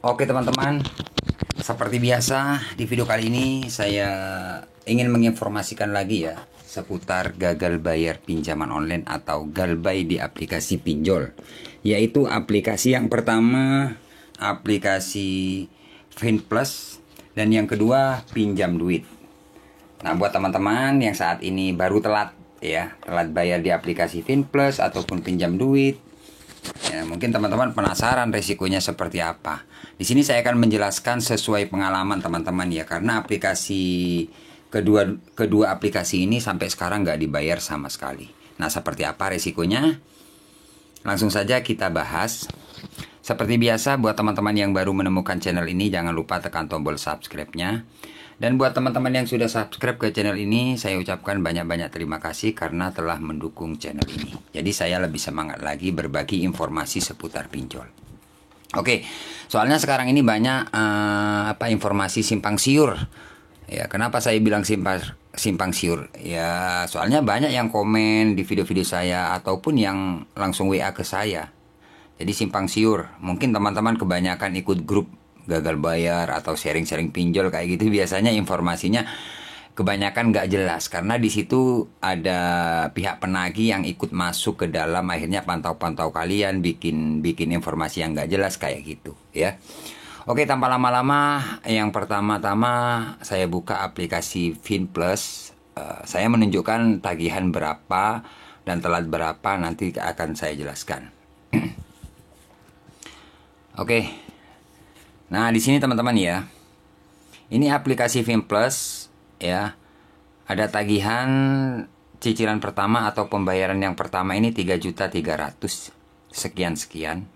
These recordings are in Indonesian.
Oke teman-teman, seperti biasa di video kali ini saya ingin menginformasikan lagi ya seputar gagal bayar pinjaman online atau galbay di aplikasi pinjol. Yaitu aplikasi yang pertama aplikasi FinPlus dan yang kedua pinjam duit. Nah, buat teman-teman yang saat ini baru telat bayar di aplikasi FinPlus ataupun pinjam duit, ya, mungkin teman-teman penasaran resikonya seperti apa. Di sini saya akan menjelaskan sesuai pengalaman teman-teman ya, karena kedua aplikasi ini sampai sekarang nggak dibayar sama sekali. Nah, seperti apa resikonya? Langsung saja kita bahas. Seperti biasa, buat teman-teman yang baru menemukan channel ini, jangan lupa tekan tombol subscribe-nya. Dan buat teman-teman yang sudah subscribe ke channel ini, saya ucapkan banyak-banyak terima kasih karena telah mendukung channel ini. Jadi saya lebih semangat lagi berbagi informasi seputar pinjol. Oke, soalnya sekarang ini banyak informasi simpang siur. Ya, kenapa saya bilang simpang siur? Ya, soalnya banyak yang komen di video-video saya ataupun yang langsung WA ke saya. Jadi simpang siur. Mungkin teman-teman kebanyakan ikut grup gagal bayar atau sharing-sharing pinjol kayak gitu, biasanya informasinya kebanyakan nggak jelas karena di situ ada pihak penagih yang ikut masuk ke dalam, akhirnya pantau-pantau kalian, bikin informasi yang nggak jelas kayak gitu ya. Oke, tanpa lama-lama, yang pertama-tama saya buka aplikasi FinPlus. Saya menunjukkan tagihan berapa dan telat berapa, nanti akan saya jelaskan. Oke. Nah, di sini teman-teman ya. Ini aplikasi FinPlus ya. Ada tagihan cicilan pertama atau pembayaran yang pertama ini 3.300 sekian-sekian.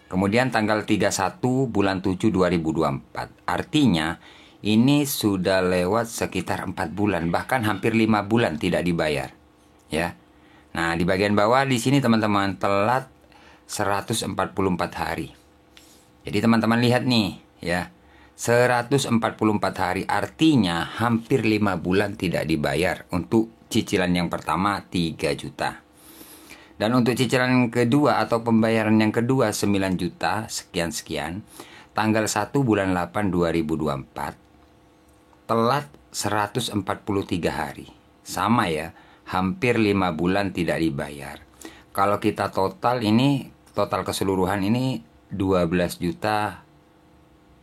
Kemudian tanggal 31 bulan 7 2024. Artinya ini sudah lewat sekitar 4 bulan, bahkan hampir 5 bulan tidak dibayar. Ya. Nah, di bagian bawah di sini teman-teman, telat 144 hari. Jadi teman-teman lihat nih ya, 144 hari artinya hampir 5 bulan tidak dibayar untuk cicilan yang pertama 3 juta. Dan untuk cicilan yang kedua atau pembayaran yang kedua 9 juta sekian-sekian, tanggal 1 bulan 8 2024, telat 143 hari. Sama ya, hampir 5 bulan tidak dibayar. Kalau kita total keseluruhan ini 12 juta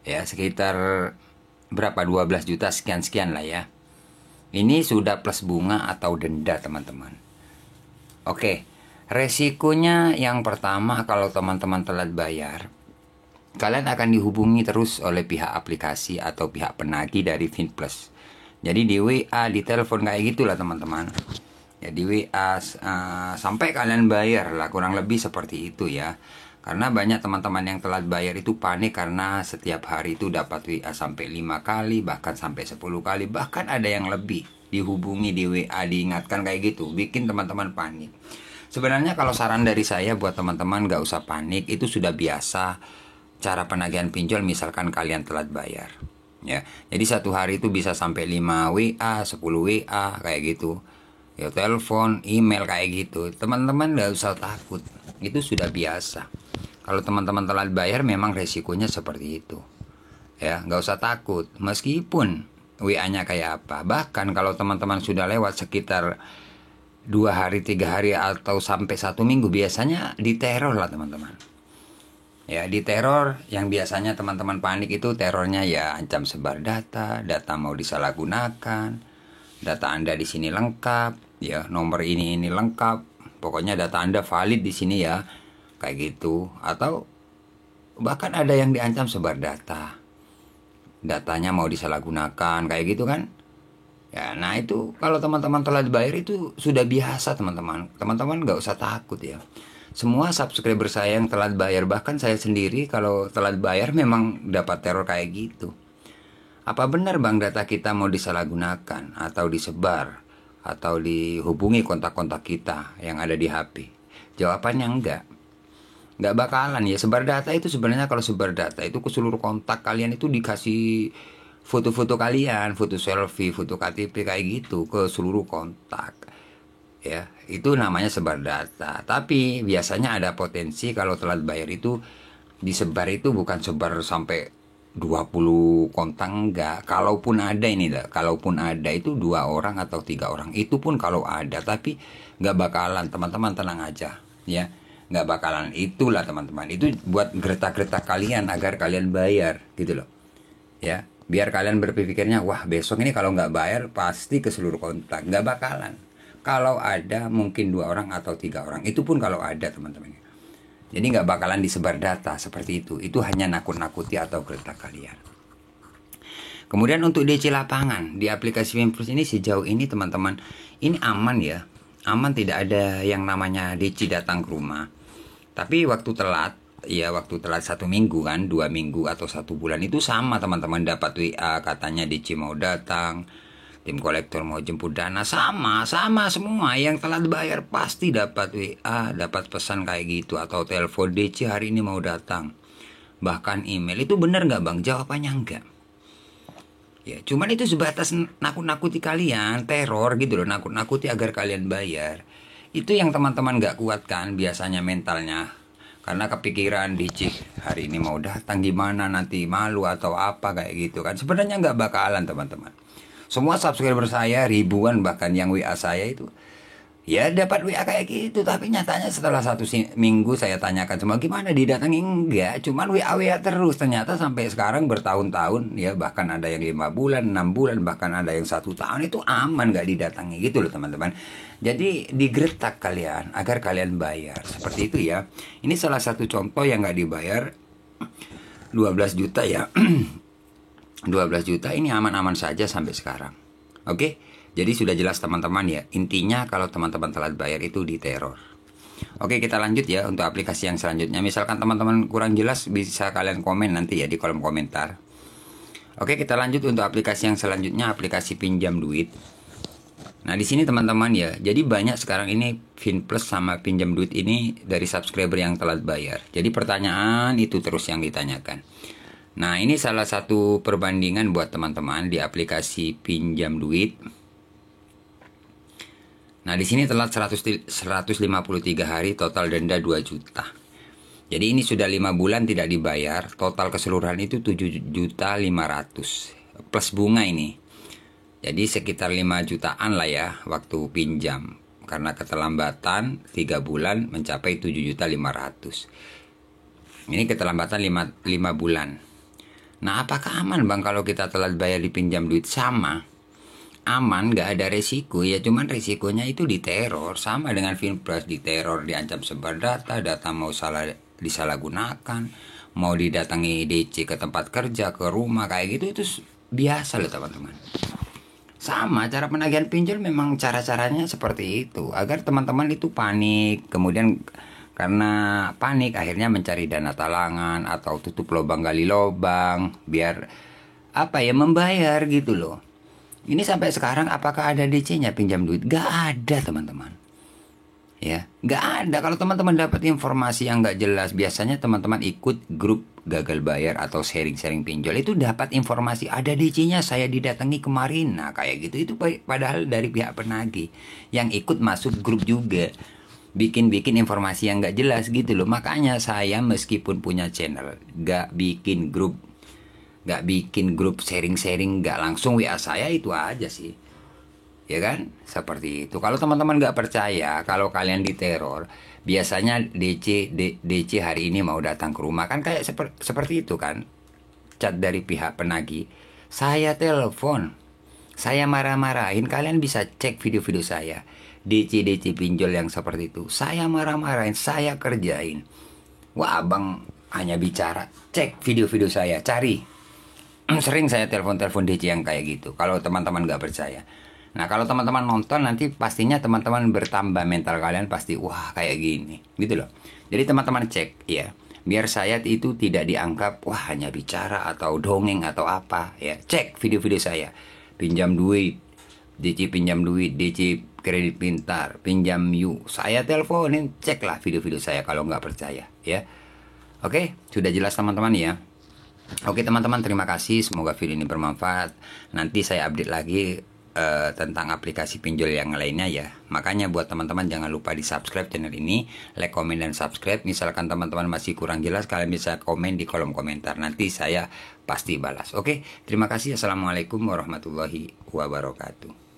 ya, sekitar berapa, 12 juta sekian-sekian lah ya. Ini sudah plus bunga atau denda teman-teman. Oke, resikonya yang pertama, kalau teman-teman telat bayar, kalian akan dihubungi terus oleh pihak aplikasi atau pihak penagih dari FinPlus. Jadi di WA, di telepon kayak gitulah teman-teman. Ya, di WA sampai kalian bayar lah, kurang lebih seperti itu ya. Karena banyak teman-teman yang telat bayar itu panik karena setiap hari itu dapat WA sampai 5 kali, bahkan sampai 10 kali, bahkan ada yang lebih. Dihubungi di WA, diingatkan kayak gitu, bikin teman-teman panik. Sebenarnya kalau saran dari saya buat teman-teman gak usah panik, itu sudah biasa cara penagihan pinjol misalkan kalian telat bayar. Ya, jadi satu hari itu bisa sampai 5 WA, 10 WA kayak gitu. Ya, telepon, email kayak gitu. Teman-teman gak usah takut, itu sudah biasa. Kalau teman-teman telat bayar memang resikonya seperti itu. Ya, nggak usah takut. Meskipun WA-nya kayak apa. Bahkan kalau teman-teman sudah lewat sekitar 2 hari, 3 hari, atau sampai 1 minggu, biasanya diteror lah teman-teman. Ya, diteror yang biasanya teman-teman panik itu terornya ya ancam sebar data, data mau disalahgunakan, data Anda di sini lengkap, ya nomor ini lengkap, pokoknya data Anda valid di sini ya. Kayak gitu. Atau bahkan ada yang diancam sebar data, datanya mau disalahgunakan kayak gitu kan ya. Nah, itu kalau teman-teman telah dibayar itu sudah biasa teman-teman. Teman-teman gak usah takut ya. Semua subscriber saya yang telah bayar, bahkan saya sendiri kalau telah bayar memang dapat teror kayak gitu. Apa benar bang data kita mau disalahgunakan atau disebar atau dihubungi kontak-kontak kita yang ada di HP? Jawabannya enggak. Nggak bakalan ya. Sebar data itu sebenarnya, kalau sebar data itu ke seluruh kontak kalian itu dikasih foto-foto kalian, foto selfie, foto KTP kayak gitu ke seluruh kontak ya. Itu namanya sebar data. Tapi biasanya ada potensi kalau telat bayar itu disebar itu bukan sebar sampai 20 kontak, enggak. Kalaupun ada ini dah, kalaupun ada itu 2 orang atau 3 orang, itu pun kalau ada, tapi nggak bakalan, teman-teman tenang aja ya, nggak bakalan. Itulah teman-teman, itu buat gertak-gertak kalian agar kalian bayar gitu loh ya, biar kalian berpikirnya wah besok ini kalau nggak bayar pasti ke seluruh kontak. Nggak bakalan. Kalau ada mungkin 2 orang atau 3 orang, itu pun kalau ada teman-teman. Jadi nggak bakalan disebar data seperti itu. Itu hanya nakut-nakuti atau gertak kalian. Kemudian untuk DC lapangan di aplikasi FinPlus ini sejauh ini teman-teman, ini aman ya. Aman, tidak ada yang namanya DC datang ke rumah. Tapi waktu telat, ya waktu telat 1 minggu kan, 2 minggu atau 1 bulan itu sama teman-teman, dapat WA katanya DC mau datang, tim kolektor mau jemput dana, sama semua. Yang telat bayar pasti dapat WA, dapat pesan kayak gitu, atau telepon DC hari ini mau datang, bahkan email. Itu benar nggak bang? Jawabannya enggak ya, cuman itu sebatas nakut-nakuti kalian, teror gitu loh, nakut-nakuti agar kalian bayar. Itu yang teman-teman nggak kuat kan biasanya mentalnya, karena kepikiran DC hari ini mau datang, gimana nanti, malu atau apa kayak gitu kan. Sebenarnya nggak bakalan teman-teman. Semua subscriber saya ribuan, bahkan yang WA saya itu ya dapat WA kayak gitu. Tapi nyatanya setelah 1 minggu saya tanyakan semua, gimana didatangi? Enggak, cuman WA terus. Ternyata sampai sekarang bertahun-tahun ya, bahkan ada yang 5 bulan, 6 bulan, bahkan ada yang 1 tahun, itu aman nggak didatangi gitu loh teman-teman. Jadi digretak kalian agar kalian bayar seperti itu ya. Ini salah satu contoh yang nggak dibayar 12 juta ya. 12 juta ini aman-aman saja sampai sekarang. Oke, jadi sudah jelas teman-teman ya. Intinya kalau teman-teman telat bayar itu diteror. Oke, kita lanjut ya untuk aplikasi yang selanjutnya. Misalkan teman-teman kurang jelas, bisa kalian komen nanti ya di kolom komentar. Oke, kita lanjut untuk aplikasi yang selanjutnya, aplikasi pinjam duit. Nah, di sini teman-teman ya, jadi banyak sekarang ini FinPlus sama pinjam duit ini dari subscriber yang telat bayar. Jadi pertanyaan itu terus yang ditanyakan. Nah, ini salah satu perbandingan buat teman-teman di aplikasi pinjam duit. Nah, di sini telat 153 hari, total denda 2 juta. Jadi ini sudah 5 bulan tidak dibayar, total keseluruhan itu 7.500.000 plus bunga ini. Jadi sekitar 5 jutaan lah ya waktu pinjam. Karena keterlambatan 3 bulan mencapai 7.500.000. Ini keterlambatan 5 bulan. Nah, apakah aman bang kalau kita telat bayar di pinjam duit? Sama, aman, gak ada resiko ya, cuman resikonya itu diteror. Sama dengan FinPlus, diteror, diancam sebar data mau disalahgunakan, mau didatangi DC ke tempat kerja, ke rumah kayak gitu, itu biasa loh teman-teman. Sama, cara penagihan pinjol memang cara-caranya seperti itu, agar teman-teman itu panik, kemudian karena panik akhirnya mencari dana talangan atau tutup lubang gali lubang biar apa ya, membayar gitu loh. Ini sampai sekarang apakah ada DC-nya pinjam duit? Gak ada teman-teman. Ya, gak ada. Kalau teman-teman dapat informasi yang gak jelas, biasanya teman-teman ikut grup gagal bayar atau sharing-sharing pinjol, itu dapat informasi ada DC-nya, saya didatangi kemarin. Nah, kayak gitu. Itu padahal dari pihak penagih yang ikut masuk grup juga, bikin informasi yang gak jelas gitu loh. Makanya saya meskipun punya channel, gak bikin grup sharing-sharing, gak langsung WA saya, itu aja sih ya kan, seperti itu. Kalau teman-teman gak percaya kalau kalian diteror, biasanya DC hari ini mau datang ke rumah kan, kayak seperti itu kan, chat dari pihak penagih, saya telepon, saya marah-marahin. Kalian bisa cek video-video saya, DC pinjol yang seperti itu, saya marah-marahin, saya kerjain. Wah abang hanya bicara, cek video-video saya, cari. Sering saya telepon DC yang kayak gitu, kalau teman-teman gak percaya. Nah, kalau teman-teman nonton nanti pastinya teman-teman bertambah mental kalian, pasti wah kayak gini gitu loh. Jadi teman-teman cek ya, biar saya itu tidak dianggap wah hanya bicara atau dongeng atau apa ya. Cek video-video saya, pinjam duit, DC pinjam duit, DC kredit pintar, pinjam yuk, saya teleponin, ceklah video-video saya kalau nggak percaya ya. Oke, sudah jelas teman-teman ya. Oke teman-teman, terima kasih, semoga video ini bermanfaat. Nanti saya update lagi tentang aplikasi pinjol yang lainnya ya. Makanya buat teman-teman jangan lupa di subscribe channel ini, like, komen, dan subscribe. Misalkan teman-teman masih kurang jelas, kalian bisa komen di kolom komentar. Nanti saya pasti balas. Oke, terima kasih. Assalamualaikum warahmatullahi wabarakatuh.